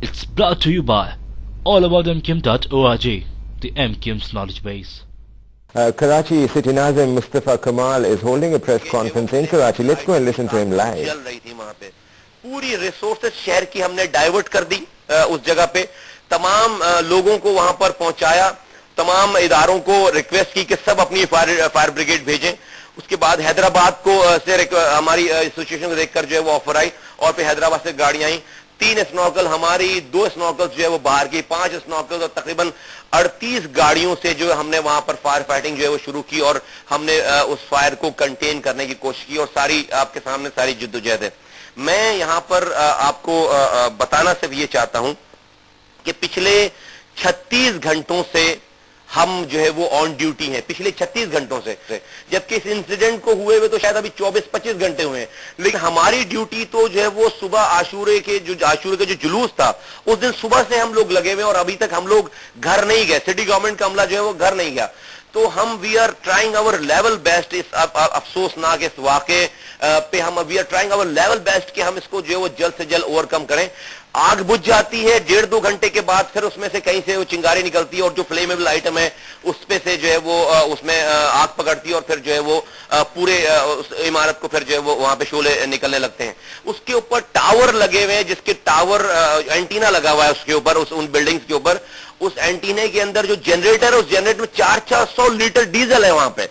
It's brought to you by allaboutmkim.org, the MKIM's knowledge base. Karachi City Nazim Mustafa Kamal is holding a press conference in Karachi. Let's go and listen to him live. चल रही थी वहाँ पे पूरी resources शहर की हमने divert कर दी उस जगह पे, तमाम लोगों को वहां पर पहुंचाया, तमाम इदारों को रिक्वेस्ट की कि सब अपनी फायर ब्रिगेड भेजें। उसके बाद हैदराबाद को से हमारी एसोसिएशन को देखकर जो है वो ऑफर आई और फिर हैदराबाद से गाड़ियां आई। 3 स्नॉर्कल हमारी, 2 स्नॉर्कल जो है वो बाहर की, 5 स्नॉर्कल और तकरीबन 38 गाड़ियों से जो है हमने वहां पर फायर फाइटिंग जो है वो शुरू की और हमने उस फायर को कंटेन करने की कोशिश की और सारी आपके सामने सारी जिद्दोजहद है। मैं यहां पर आपको बताना सिर्फ ये चाहता हूं कि पिछले 36 घंटों से हम जो है वो ऑन ड्यूटी हैं, पिछले 36 घंटों से, जबकि इस इंसिडेंट को हुए हुए तो शायद अभी 24-25 घंटे हुए हैं, लेकिन हमारी ड्यूटी तो जो है वो सुबह आशूरे के जो जुलूस था उस दिन सुबह से हम लोग लगे हुए और अभी तक हम लोग घर नहीं गए। सिटी गवर्नमेंट का अमला जो है वो घर नहीं गया। तो हम we are trying our level best इस अफसोसनाक इस वाक़े पे हम we are trying our level best कि हम इसको जो है वो जल्द से जल्द ओवरकम करें। आग बुझ जाती है 1.5-2 घंटे के बाद, फिर उसमें से कहीं से वो चिंगारी निकलती है और जो फ्लेमेबल आइटम है उस पे से जो है वो उसमें आग पकड़ती है और फिर जो है वो पूरे उस इमारत को फिर जो है वो वहां पे शोले निकलने लगते हैं। उसके ऊपर टावर लगे हुए हैं, जिसके टावर एंटीना लगा हुआ है उसके ऊपर, उन बिल्डिंग्स के ऊपर। उस एंटीने के अंदर जो जनरेटर है उस जनरेटर में 400 लीटर डीजल है वहां पे।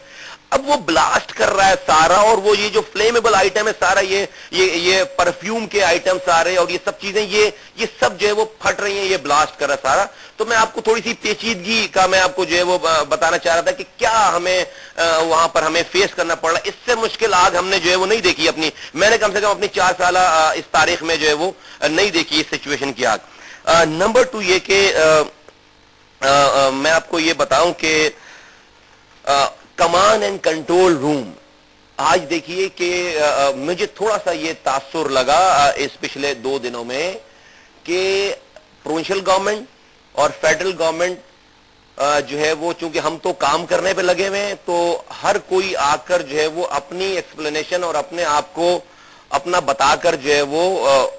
अब वो ब्लास्ट कर रहा है सारा, और वो ये जो फ्लेमेबल आइटम है सारा, ये परफ्यूम के आइटम सारे और ये सब चीजें ये सब जो है वो फट रही हैं, ये ब्लास्ट कर रहा है सारा। तो मैं आपको थोड़ी सी पेचीदगी का मैं आपको जो है वो बताना चाह रहा था कि क्या हमें वहां पर हमें फेस करना पड़ रहा है। इससे मुश्किल आग हमने जो है वो नहीं देखी अपनी, मैंने कम से कम अपनी 4 साल इस तारीख में जो है वो नहीं देखी इस सिचुएशन की आग। नंबर 2 ये कि मैं आपको ये बताऊं कि कमांड एंड कंट्रोल रूम, आज देखिए कि मुझे थोड़ा सा ये तासुर लगा इस पिछले 2 दिनों में कि प्रोविंशियल गवर्नमेंट और फेडरल गवर्नमेंट जो है वो, चूंकि हम तो काम करने पे लगे हुए हैं, तो हर कोई आकर जो है वो अपनी एक्सप्लेनेशन और अपने आप को अपना बताकर जो है वो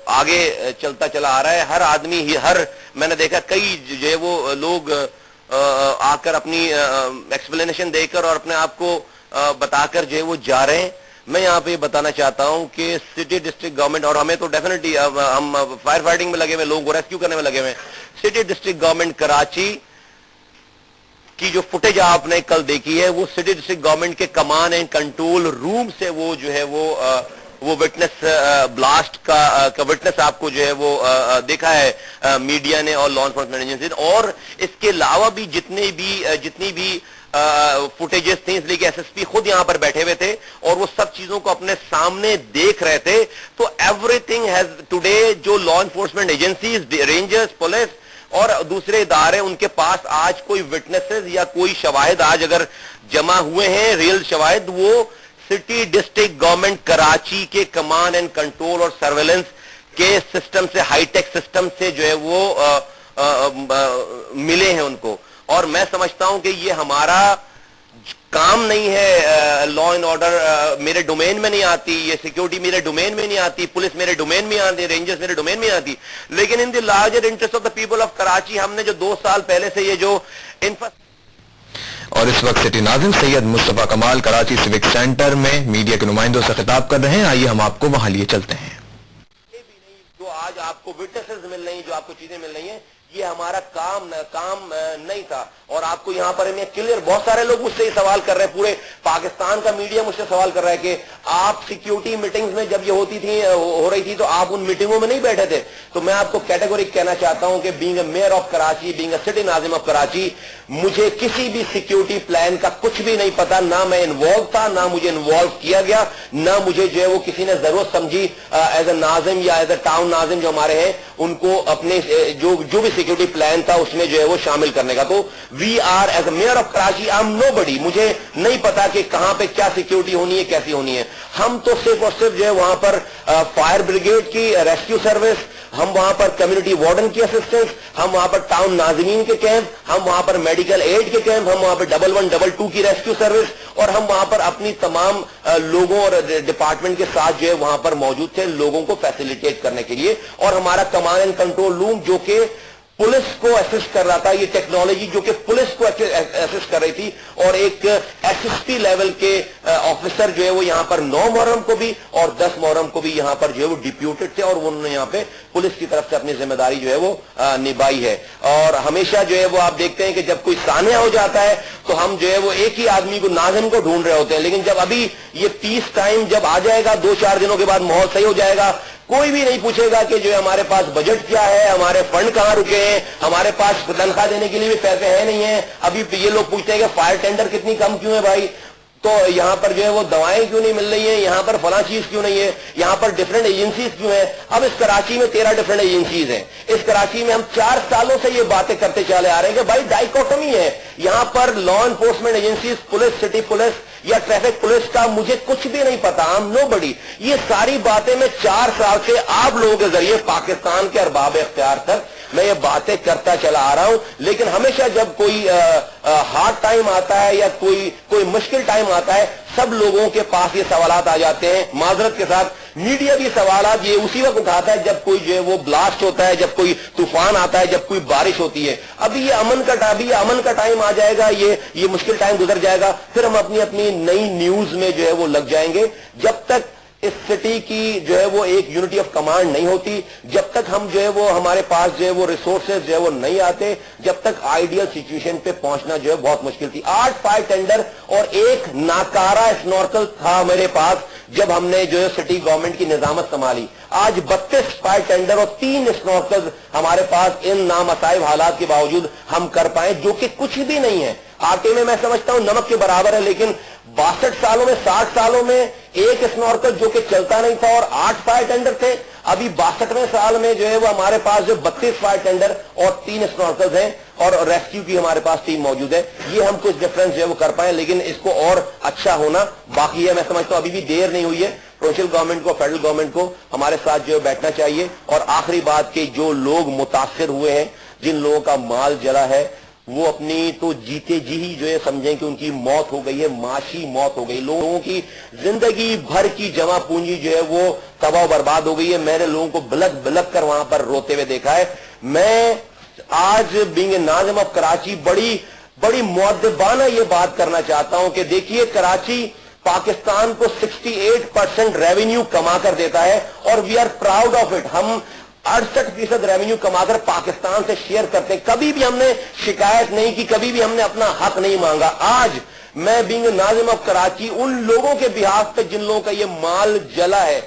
आगे चलता चला आ रहा है। हर आदमी ही मैंने देखा कई जो है वो लोग आकर अपनी एक्सप्लेनेशन देकर और अपने आप को बताकर जो है वो जा रहे हैं। मैं यहाँ पे बताना चाहता हूँ कि सिटी डिस्ट्रिक्ट गवर्नमेंट, और हमें तो डेफिनेटली हम फायर फाइटिंग में लगे हुए, लोगों को रेस्क्यू करने में लगे हुए। सिटी डिस्ट्रिक्ट गवर्नमेंट कराची की जो फुटेज आपने कल देखी है वो सिटी डिस्ट्रिक्ट गवर्नमेंट के कमांड एंड कंट्रोल रूम से वो जो है वो विटनेस ब्लास्ट का विटनेस आपको जो है वो देखा है मीडिया ने और लॉ एनफोर्समेंट एजेंसी ने। और इसके अलावा भी जितनी भी फुटेजेस थी, इसलिए कि एसएसपी खुद यहां पर बैठे हुए थे और वो सब चीजों को अपने सामने देख रहे थे। तो एवरीथिंग हैज टुडे, जो law enforcement agencies, rangers, police और दूसरे इदारे, उनके पास आज कोई विटनेसेस या कोई शवाहिद आज अगर जमा हुए हैं, रियल शवाहिद, वो सिटी डिस्ट्रिक्ट गवर्नमेंट कराची के कमांड एंड कंट्रोल और सर्वेलेंस के सिस्टम से, हाईटेक सिस्टम से जो है वो मिले हैं उनको। और मैं समझता हूं कि ये हमारा काम नहीं है। लॉ एंड ऑर्डर मेरे डोमेन में नहीं आती, ये सिक्योरिटी मेरे डोमेन में नहीं आती, पुलिस मेरे डोमेन में आती, रेंजर्स मेरे डोमेन में आती, लेकिन in the larger interest of the people of Karachi हमने जो 2 साल पहले से ये जो और इस वक्त सिटी नाज़िम सैयद मुस्तफा कमाल कराची सिविक सेंटर में मीडिया के नुमाइंदों से खिताब कर रहे हैं। आइए हम आपको वहां लिए चलते हैं। ये भी नहीं जो आज आपको विटनेसेस मिल रही हैं, जो आपको चीजें मिल रही हैं, ये हमारा काम नहीं था। और आपको यहाँ पर मैं क्लियर, बहुत सारे लोग मुझसे ये सवाल कर रहे हैं, पूरे पाकिस्तान का मीडिया मुझसे सवाल कर रहा है कि आप सिक्योरिटी मीटिंग्स में जब ये हो रही थी तो आप उन मीटिंगों में नहीं बैठे थे। तो मैं आपको कैटेगोरिक कहना चाहता हूं कि being a mayor of Karachi, being a city Nazim of Karachi, मुझे किसी भी सिक्योरिटी प्लान का कुछ भी नहीं पता, ना मैं इन्वॉल्व था, ना मुझे इन्वॉल्व किया गया, ना मुझे जो है वो किसी ने जरूरत समझी एज अ नाजिम या एज अ टाउन नाजिम जो हमारे हैं उनको अपने जो भी सिक्योरिटी प्लान था उसमें जो है वो शामिल करने का। तो we are as a mayor of Karachi, I am nobody, मुझे नहीं पता कि कहां पे क्या सिक्योरिटी होनी है, कैसी होनी है। हम तो सिर्फ और सिर्फ जो है वहां पर फायर ब्रिगेड की रेस्क्यू सर्विस, हम वहां पर कम्युनिटी वार्डन की असिस्टेंस, हम वहां पर टाउन नाज़रीन के कैंप, हम वहां पर मेडिकल एड के कैंप, हम वहां पर 1112 की रेस्क्यू सर्विस, और हम वहां पर अपनी तमाम लोगों और डिपार्टमेंट के साथ जो है वहां पर मौजूद थे लोगों को फैसिलिटेट करने के लिए। और हमारा कमांड एंड कंट्रोल रूम जो कि पुलिस को असिस्ट कर रहा था, ये टेक्नोलॉजी जो कि पुलिस को असिस्ट कर रही थी, और एक एसएसपी लेवल के ऑफिसर जो है वो यहां पर 9 मुहर्रम को भी और 10 मुहर्रम को भी यहां पर जो है वो डिप्यूटेड थे, और उन्होंने यहां पे पुलिस की तरफ से अपनी जिम्मेदारी जो है वो निभाई है। और हमेशा जो है वो आप देखते हैं कि जब कोई सान्या हो जाता है तो हम जो है वो एक ही आदमी को, नाज़िम को ढूंढ रहे होते हैं, लेकिन जब अभी ये पीस टाइम जब आ जाएगा, 2-4 दिनों के बाद माहौल सही हो जाएगा, कोई भी नहीं पूछेगा कि जो है हमारे पास बजट क्या है, हमारे फंड कहां रुके हैं, हमारे पास तनख्वाह देने के लिए भी पैसे हैं नहीं है। अभी ये लोग पूछते हैं कि फायर टेंडर कितनी कम क्यों है भाई, तो यहां पर जो है वो दवाएं क्यों नहीं मिल रही हैं, यहां पर फला चीज क्यों नहीं है, यहां पर डिफरेंट एजेंसीज क्यों है। अब इस कराची में 13 डिफरेंट एजेंसीज हैं। इस कराची में हम 4 सालों से ये बातें करते चले आ रहे हैं कि भाई डाइकोटमी है, यहां पर law enforcement agencies, police, city police या ट्रैफिक पुलिस का मुझे कुछ भी नहीं पता, आई एम नोबडी। ये सारी बातें मैं 4 साल से आप लोगों के जरिए पाकिस्तान के अरबाब इख्तियार तक मैं ये बातें करता चला आ रहा हूं। लेकिन हमेशा जब कोई हार्ड टाइम आता है या कोई मुश्किल टाइम आता है, सब लोगों के पास ये सवालात आ जाते हैं। माजरत के साथ मीडिया भी सवालात ये उसी वक्त उठाता है जब कोई जो है वो ब्लास्ट होता है, जब कोई तूफान आता है, जब कोई बारिश होती है। अभी ये अमन का टाइम आ जाएगा, ये मुश्किल टाइम गुजर जाएगा, फिर हम अपनी अपनी नई न्यूज में जो है वो लग जाएंगे। जब तक इस सिटी की जो है वो एक यूनिटी ऑफ कमांड नहीं होती, जब तक हम जो है वो हमारे पास जो है वो रिसोर्सेज जो है वो नहीं आते, जब तक आइडियल सिचुएशन पे पहुंचना जो है बहुत मुश्किल थी। 8 फायर टेंडर और एक नाकारा स्नॉर्कल था मेरे पास जब हमने जो है सिटी गवर्नमेंट की निजामत संभाली। आज 32 फायर टेंडर और 3 स्नॉर्कल हमारे पास इन नामसाइब हालात के बावजूद हम कर पाए, जो कि कुछ भी नहीं है। आटे में मैं समझता हूं नमक के बराबर है, लेकिन 62 सालों में, 60 सालों में एक स्नॉर्कल जो कि चलता नहीं था और 8 फायर टेंडर थे। अभी 62वें साल में जो है वो हमारे पास जो 32 फायर टेंडर और 3 स्नॉर्कल्स हैं और रेस्क्यू की हमारे पास टीम मौजूद है। ये हम कुछ डिफरेंस जो है वो कर पाए, लेकिन इसको और अच्छा होना बाकी है। मैं समझता हूं अभी भी देर नहीं हुई है। प्रोविंशियल गवर्नमेंट को, फेडरल गवर्नमेंट को हमारे साथ जो है बैठना चाहिए। और आखिरी बात कि जो लोग मुतासिर हुए हैं, जिन लोगों का माल जला है, वो अपनी तो जीते जी ही जो है समझें कि उनकी मौत हो गई है, माशी मौत हो गई। लोगों की जिंदगी भर की जमा पूंजी जो है वो तबाह बर्बाद हो गई है। मैंने लोगों को बिलक बिलक कर वहां पर रोते हुए देखा है। मैं आज बीइंग नाज़िम ऑफ कराची बड़ी मुअद्दिबाना ये बात करना चाहता हूं कि देखिए, कराची पाकिस्तान को 68% रेवेन्यू कमा कर देता है और we are proud of it. हम 68% रेवेन्यू कमाकर पाकिस्तान से शेयर करते हैं। कभी भी हमने शिकायत नहीं की, कभी भी हमने अपना हक नहीं मांगा। आज मैं बीइंग नाज़िम ऑफ कराची उन लोगों के बिहाफ पे जिन लोगों का ये माल जला है,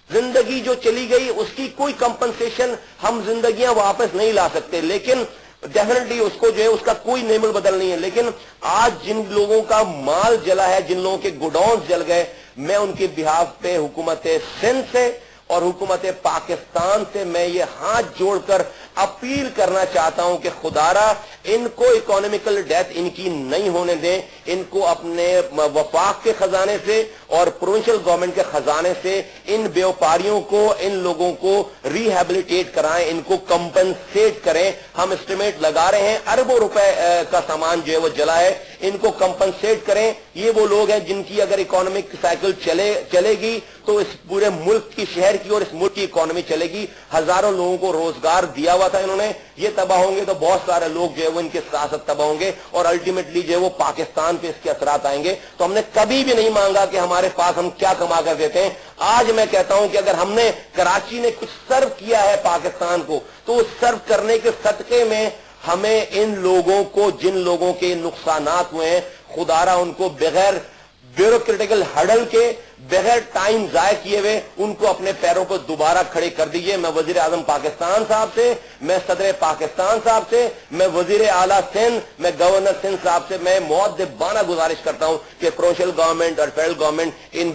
जिंदगी जो चली गई उसकी कोई कंपनसेशन हम जिंदगियां वापस नहीं ला सकते, लेकिन डेफिनेटली उसको जो है उसका कोई नेमल बदल नहीं है। लेकिन आज जिन लोगों का माल जला है, जिन लोगों के गोडाउन जल गए, मैं उनके बिहाफ पे हुकूमत सिंध से और हुकूमत पाकिस्तान से मैं ये हाथ जोड़कर अपील करना चाहता हूं कि खुदारा इनको इकोनॉमिकल डेथ इनकी नहीं होने दें। इनको अपने वफाक के खजाने से और प्रोविंशियल गवर्नमेंट के खजाने से इन व्यापारियों को, इन लोगों को रिहेबिलिटेट कराएं, इनको कंपनसेट करें। हम एस्टिमेट लगा रहे हैं अरबों रुपए का सामान जो है वो जला है, इनको कंपनसेट करें। ये वो लोग हैं जिनकी अगर इकोनॉमिक साइकिल चलेगी तो इस पूरे मुल्क की, शहर की और इस मुल्क की इकोनॉमी चलेगी। हजारों लोगों को रोजगार दिया हुआ था इन्होंने। ये तबाह होंगे तो बहुत सारे लोग जो है वो इनके साथ तबाह होंगे और अल्टीमेटली जो है वो पाकिस्तान पे इसके असरात आएंगे। तो हमने कभी भी नहीं मांगा कि हमारे पास हम क्या कमा कर देते हैं। आज मैं कहता हूं कि अगर हमने, कराची ने कुछ सर्व किया है पाकिस्तान को, तो उस सर्व करने के सदके में हमें इन लोगों को, जिन लोगों के नुकसानात हुए हैं, खुदारा उनको बगैर ब्यूरोक्रेटिकल हडल के, बगैर टाइम जाय किए हुए उनको अपने पैरों पर दोबारा खड़े कर दीजिए। मैं वजीर आजम पाकिस्तान साहब से, मैं सदर पाकिस्तान साहब से, मैं वजीर आला सिंध, मैं गवर्नर सिंध साहब से मैं मुअद्दिबाना गुजारिश करता हूं कि प्रोविंशियल गवर्नमेंट और फेडरल गवर्नमेंट इन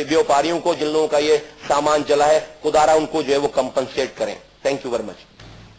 व्यापारियों को, जिन लोगों का ये सामान जला है, खुदारा उनको जो है वो कंपनसेट करें। Thank you very much.